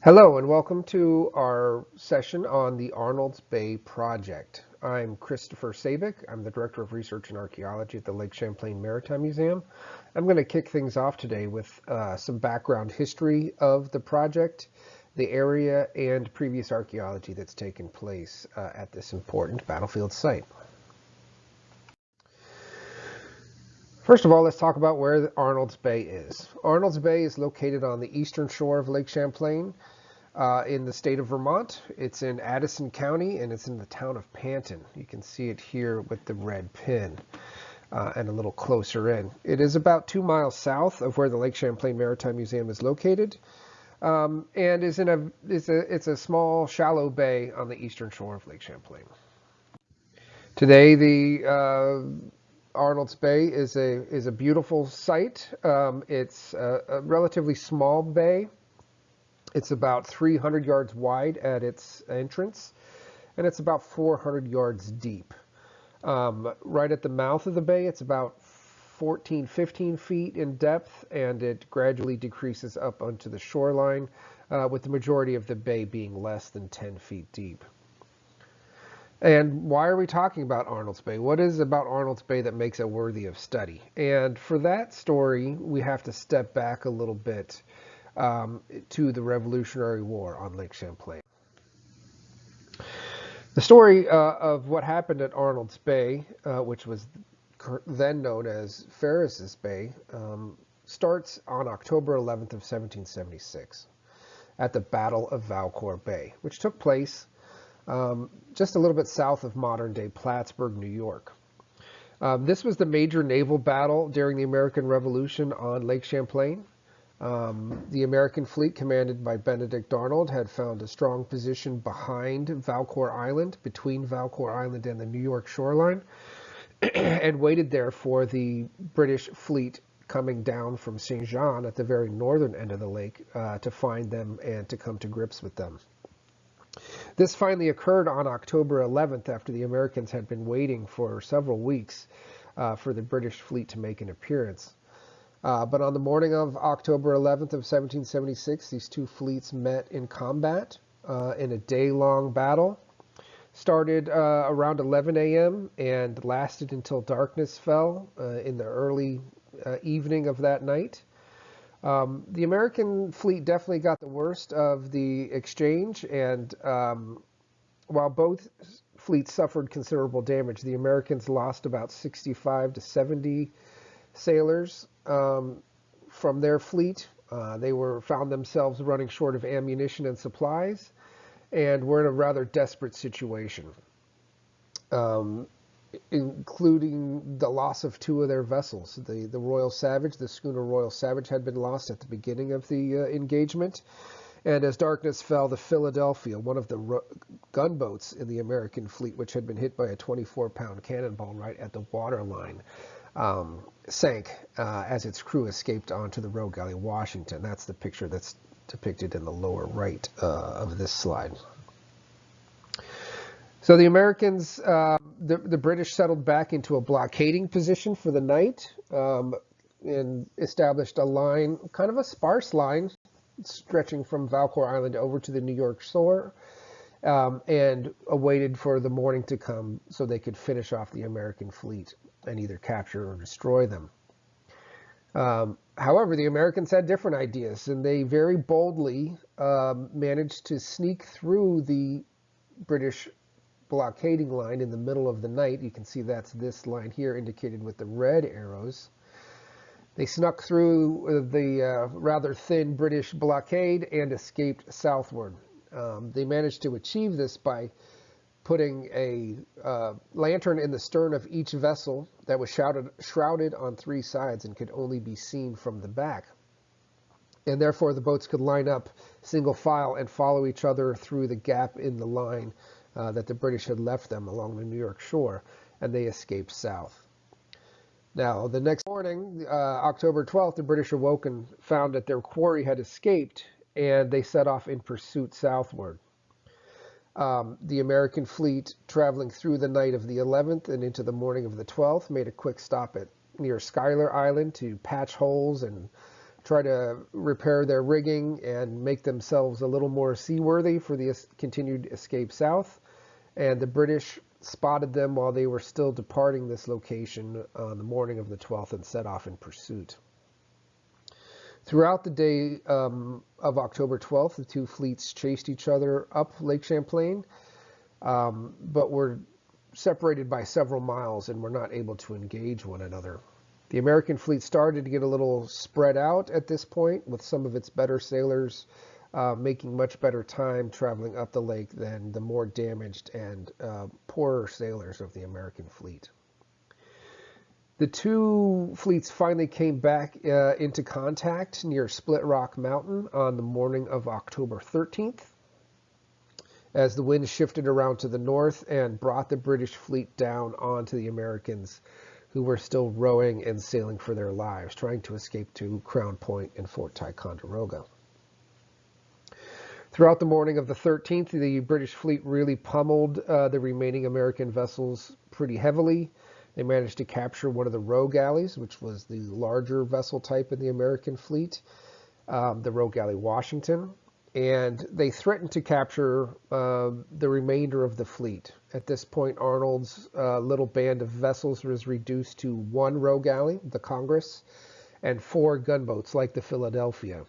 Hello and welcome to our session on the Arnolds Bay Project. I'm Christopher Sabick. I'm the Director of Research and Archaeology at the Lake Champlain Maritime Museum. I'm going to kick things off today with some background history of the project, the area, and previous archaeology that's taken place at this important battlefield site. First of all, let's talk about where Arnolds Bay is. Arnolds Bay is located on the eastern shore of Lake Champlain. In the state of Vermont. It's in Addison County, and it's in the town of Panton. You can see it here with the red pin and a little closer in. It is about 2 miles south of where the Lake Champlain Maritime Museum is located, and it's a small, shallow bay on the eastern shore of Lake Champlain. Today, the Arnolds Bay is a beautiful site. It's a relatively small bay. It's about 300 yards wide at its entrance, and it's about 400 yards deep. Right at the mouth of the bay, it's about 15 feet in depth, and it gradually decreases up onto the shoreline, with the majority of the bay being less than 10 feet deep. And why are we talking about Arnolds Bay? What is about Arnolds Bay that makes it worthy of study? And for that story, we have to step back a little bit to the Revolutionary War on Lake Champlain. The story of what happened at Arnolds Bay, which was then known as Ferris's Bay, starts on October 11th of 1776 at the Battle of Valcour Bay, which took place just a little bit south of modern-day Plattsburgh, New York. This was the major naval battle during the American Revolution on Lake Champlain. The American fleet, commanded by Benedict Arnold, had found a strong position behind Valcour Island, between Valcour Island and the New York shoreline, and waited there for the British fleet coming down from St. John at the very northern end of the lake to find them and to come to grips with them. This finally occurred on October 11th, after the Americans had been waiting for several weeks for the British fleet to make an appearance. But on the morning of October 11th of 1776, these two fleets met in combat in a day-long battle. Started around 11 a.m. and lasted until darkness fell in the early evening of that night. The American fleet definitely got the worst of the exchange, and while both fleets suffered considerable damage, the Americans lost about 65 to 70 sailors from their fleet. They found themselves running short of ammunition and supplies, and were in a rather desperate situation, including the loss of two of their vessels. The Royal Savage, the schooner Royal Savage, had been lost at the beginning of the engagement, and as darkness fell, the Philadelphia, one of the gunboats in the American fleet, which had been hit by a 24-pound cannonball right at the waterline, sank as its crew escaped onto the road galley Washington. That's the picture that's depicted in the lower right of this slide. So the Americans, the British settled back into a blockading position for the night and established a line, kind of a sparse line, stretching from Valcour Island over to the New York shore, and awaited for the morning to come so they could finish off the American fleet and either capture or destroy them. However, the Americans had different ideas, and they very boldly managed to sneak through the British blockading line in the middle of the night. You can see that's this line here indicated with the red arrows. They snuck through the rather thin British blockade and escaped southward. They managed to achieve this by putting a lantern in the stern of each vessel that was shrouded on three sides and could only be seen from the back. And therefore the boats could line up single file and follow each other through the gap in the line that the British had left them along the New York shore, and they escaped south. Now, the next morning, October 12th, the British awoke and found that their quarry had escaped, and they set off in pursuit southward. The American fleet, traveling through the night of the 11th and into the morning of the 12th, made a quick stop near Schuyler Island to patch holes and try to repair their rigging and make themselves a little more seaworthy for the continued escape south. And the British spotted them while they were still departing this location on the morning of the 12th and set off in pursuit. Throughout the day of October 12th, the two fleets chased each other up Lake Champlain, but were separated by several miles and were not able to engage one another. The American fleet started to get a little spread out at this point, with some of its better sailors making much better time traveling up the lake than the more damaged and poorer sailors of the American fleet. The two fleets finally came back into contact near Split Rock Mountain on the morning of October 13th, as the wind shifted around to the north and brought the British fleet down onto the Americans, who were still rowing and sailing for their lives, trying to escape to Crown Point and Fort Ticonderoga. Throughout the morning of the 13th, the British fleet really pummeled the remaining American vessels pretty heavily. They managed to capture one of the row galleys, which was the larger vessel type in the American fleet, the row galley Washington, and they threatened to capture the remainder of the fleet. At this point, Arnold's little band of vessels was reduced to one row galley, the Congress, and 4 gunboats like the Philadelphia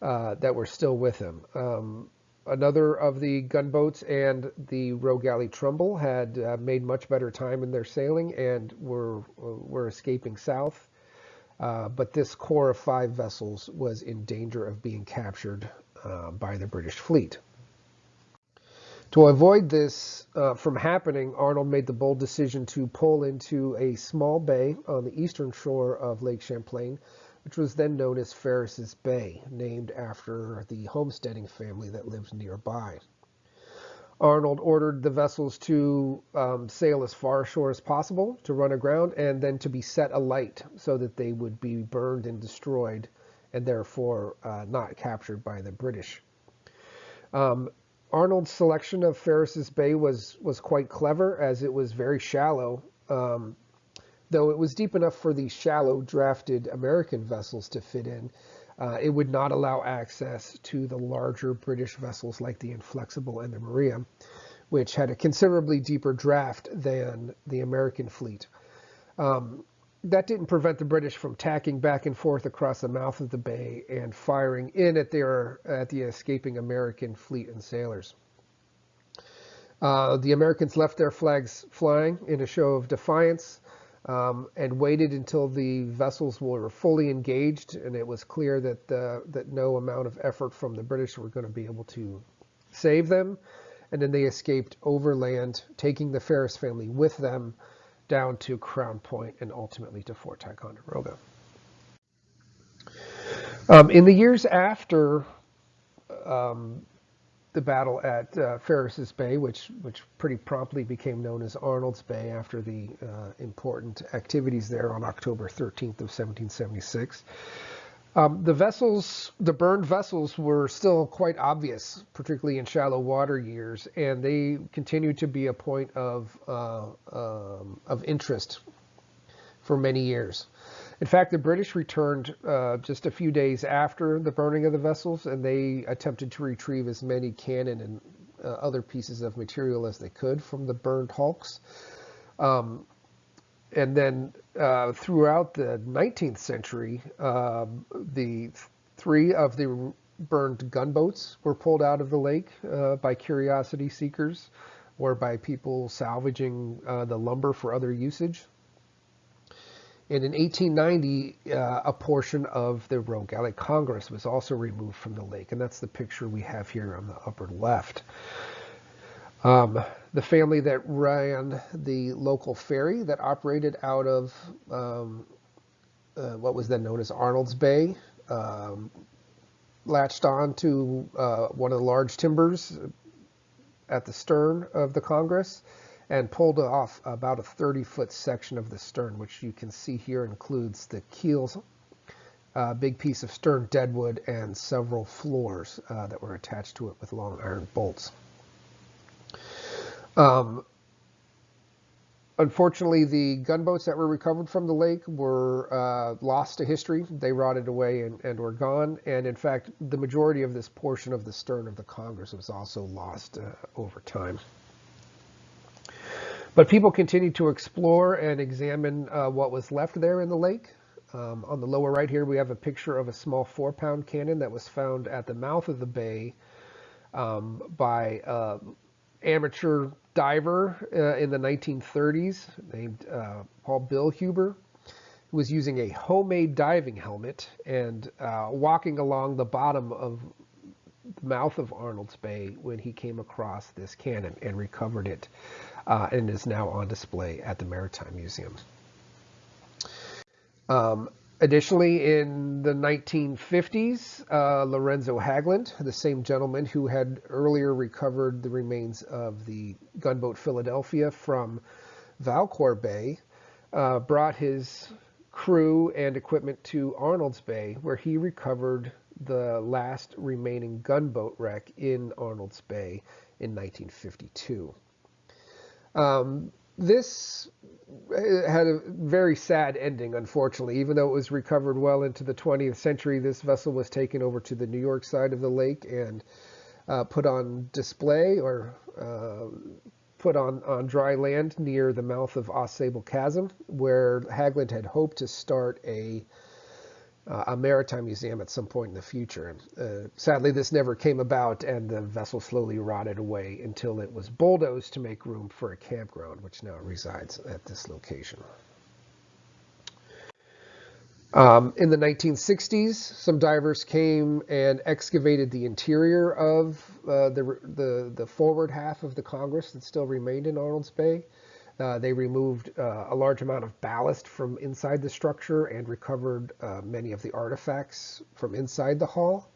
that were still with him. Another of the gunboats and the row galley Trumbull had made much better time in their sailing and were escaping south. But this core of 5 vessels was in danger of being captured by the British fleet. To avoid this from happening, Arnold made the bold decision to pull into a small bay on the eastern shore of Lake Champlain, which was then known as Ferris's Bay, named after the homesteading family that lived nearby. Arnold ordered the vessels to sail as far ashore as possible, to run aground, and then to be set alight so that they would be burned and destroyed, and therefore not captured by the British. Arnold's selection of Ferris's Bay was quite clever, as it was very shallow. Though it was deep enough for the shallow drafted American vessels to fit in, it would not allow access to the larger British vessels like the Inflexible and the Maria, which had a considerably deeper draft than the American fleet. That didn't prevent the British from tacking back and forth across the mouth of the bay and firing in at the escaping American fleet and sailors. The Americans left their flags flying in a show of defiance, and waited until the vessels were fully engaged, and it was clear that no amount of effort from the British were going to be able to save them. And then they escaped overland, taking the Ferris family with them down to Crown Point and ultimately to Fort Ticonderoga. In the years after the battle at Ferris's Bay, which pretty promptly became known as Arnold's Bay after the important activities there on October 13th of 1776. The burned vessels were still quite obvious, particularly in shallow water years, and they continued to be a point of interest for many years. In fact, the British returned just a few days after the burning of the vessels, and they attempted to retrieve as many cannon and other pieces of material as they could from the burned hulks. And then throughout the 19th century, the 3 of the burned gunboats were pulled out of the lake by curiosity seekers or by people salvaging the lumber for other usage. And in 1890, a portion of the row galley Congress was also removed from the lake, and that's the picture we have here on the upper left. The family that ran the local ferry that operated out of what was then known as Arnold's Bay latched on to one of the large timbers at the stern of the Congress and pulled off about a 30-foot section of the stern, which you can see here includes the keels, a big piece of stern deadwood, and several floors that were attached to it with long iron bolts. Unfortunately, the gunboats that were recovered from the lake were lost to history. They rotted away and were gone. And in fact, the majority of this portion of the stern of the Congress was also lost over time. But people continued to explore and examine what was left there in the lake. On the lower right here, we have a picture of a small 4-pound cannon that was found at the mouth of the bay by amateur diver in the 1930s named Paul Billhuber, who was using a homemade diving helmet and walking along the bottom of the mouth of Arnolds Bay when he came across this cannon and recovered it, and is now on display at the Maritime Museum. Additionally, in the 1950s, Lorenzo Haglund, the same gentleman who had earlier recovered the remains of the gunboat Philadelphia from Valcour Bay, brought his crew and equipment to Arnolds Bay, where he recovered the last remaining gunboat wreck in Arnolds Bay in 1952. This had a very sad ending, unfortunately. Even though it was recovered well into the 20th century, this vessel was taken over to the New York side of the lake and put on display or put on dry land near the mouth of Ausable Chasm, where Haglund had hoped to start a maritime museum at some point in the future. Sadly, this never came about, and the vessel slowly rotted away until it was bulldozed to make room for a campground, which now resides at this location. In the 1960s, some divers came and excavated the interior of the forward half of the Congress that still remained in Arnolds Bay. They removed a large amount of ballast from inside the structure and recovered many of the artifacts from inside the hull.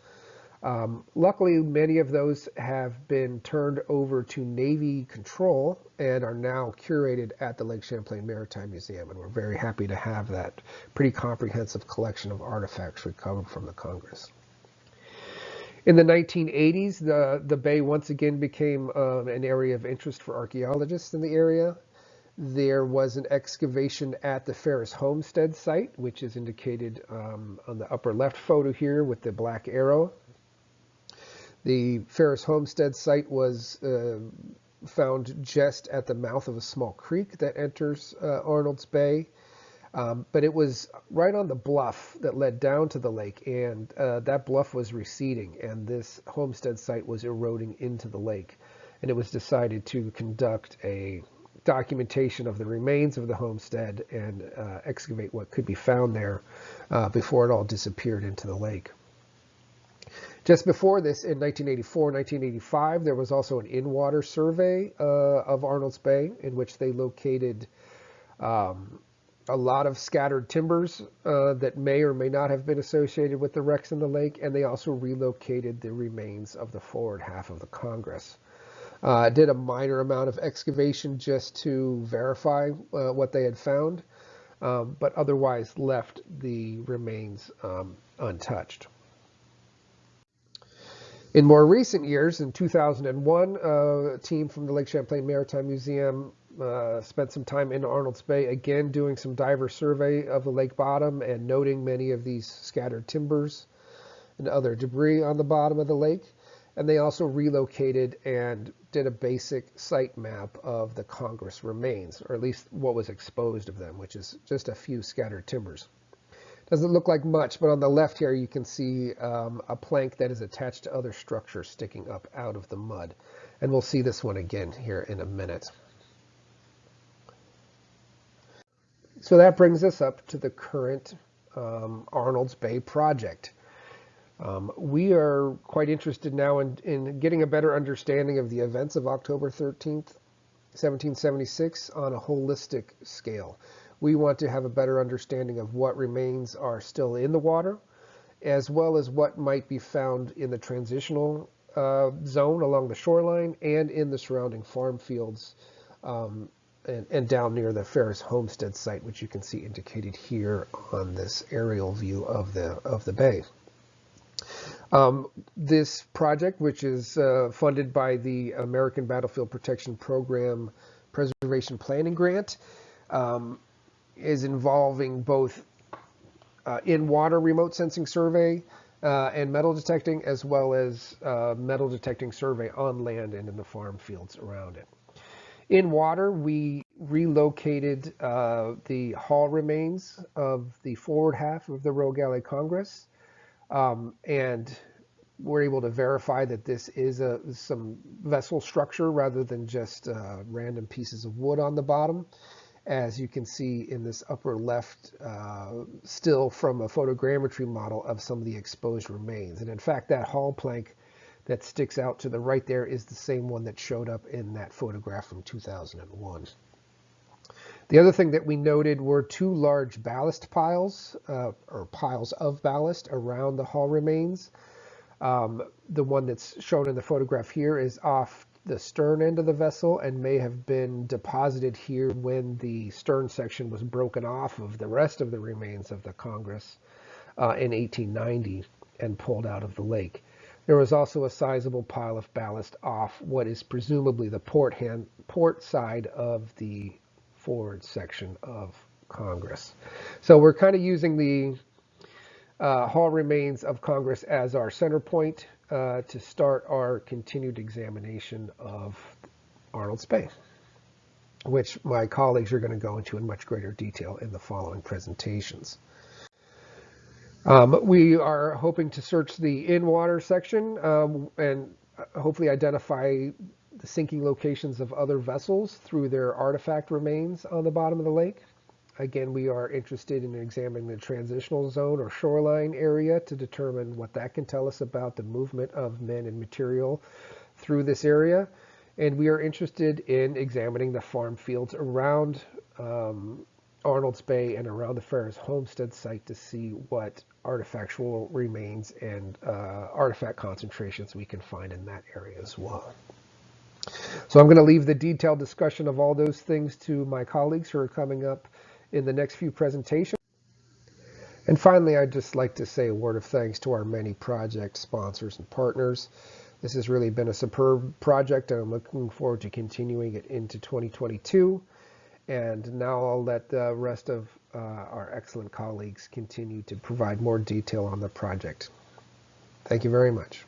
Luckily, many of those have been turned over to Navy control and are now curated at the Lake Champlain Maritime Museum, and we're very happy to have that pretty comprehensive collection of artifacts recovered from the Congress. In the 1980s, the bay once again became an area of interest for archaeologists in the area. There was an excavation at the Ferris Homestead site, which is indicated on the upper left photo here with the black arrow. The Ferris Homestead site was found just at the mouth of a small creek that enters Arnolds Bay, but it was right on the bluff that led down to the lake, and that bluff was receding, and this homestead site was eroding into the lake, and it was decided to conduct a documentation of the remains of the homestead and excavate what could be found there before it all disappeared into the lake. Just before this, in 1984, 1985, there was also an in-water survey of Arnolds Bay in which they located a lot of scattered timbers that may or may not have been associated with the wrecks in the lake, and they also relocated the remains of the forward half of the Congress. Did a minor amount of excavation just to verify what they had found, but otherwise left the remains untouched. In more recent years, in 2001, a team from the Lake Champlain Maritime Museum spent some time in Arnolds Bay, again doing some diver survey of the lake bottom and noting many of these scattered timbers and other debris on the bottom of the lake. And they also relocated and did a basic site map of the Congress remains, or at least what was exposed of them, which is just a few scattered timbers. Doesn't look like much, but on the left here you can see a plank that is attached to other structures sticking up out of the mud. And we'll see this one again here in a minute. So that brings us up to the current Arnolds Bay Project. We are quite interested now in getting a better understanding of the events of October 13th, 1776 on a holistic scale. We want to have a better understanding of what remains are still in the water, as well as what might be found in the transitional zone along the shoreline and in the surrounding farm fields and down near the Ferris Homestead site, which you can see indicated here on this aerial view of the bay. This project, which is funded by the American Battlefield Protection Program Preservation conservation planning grant, is involving both in-water remote sensing survey and metal detecting, as well as metal detecting survey on land and in the farm fields around it. In water, we relocated the hull remains of the forward half of the Roe Galley Congress, and we're able to verify that this is some vessel structure rather than just random pieces of wood on the bottom, as you can see in this upper left still from a photogrammetry model of some of the exposed remains. And in fact, that hull plank that sticks out to the right there is the same one that showed up in that photograph from 2001. The other thing that we noted were two large ballast piles, or piles of ballast around the hull remains. The one that's shown in the photograph here is off the stern end of the vessel and may have been deposited here when the stern section was broken off of the rest of the remains of the Congress in 1890 and pulled out of the lake. There was also a sizable pile of ballast off what is presumably the port side of the forward section of Congress. So we're kind of using the hull remains of Congress as our center point to start our continued examination of Arnolds Bay, which my colleagues are going to go into in much greater detail in the following presentations. We are hoping to search the in-water section and hopefully identify the sinking locations of other vessels through their artifact remains on the bottom of the lake. Again, we are interested in examining the transitional zone or shoreline area to determine what that can tell us about the movement of men and material through this area. And we are interested in examining the farm fields around Arnolds Bay and around the Ferris Homestead site to see what artifactual remains and artifact concentrations we can find in that area as well. So I'm going to leave the detailed discussion of all those things to my colleagues who are coming up in the next few presentations. And finally, I'd just like to say a word of thanks to our many project sponsors and partners. This has really been a superb project, and I'm looking forward to continuing it into 2022. And now I'll let the rest of our excellent colleagues continue to provide more detail on the project. Thank you very much.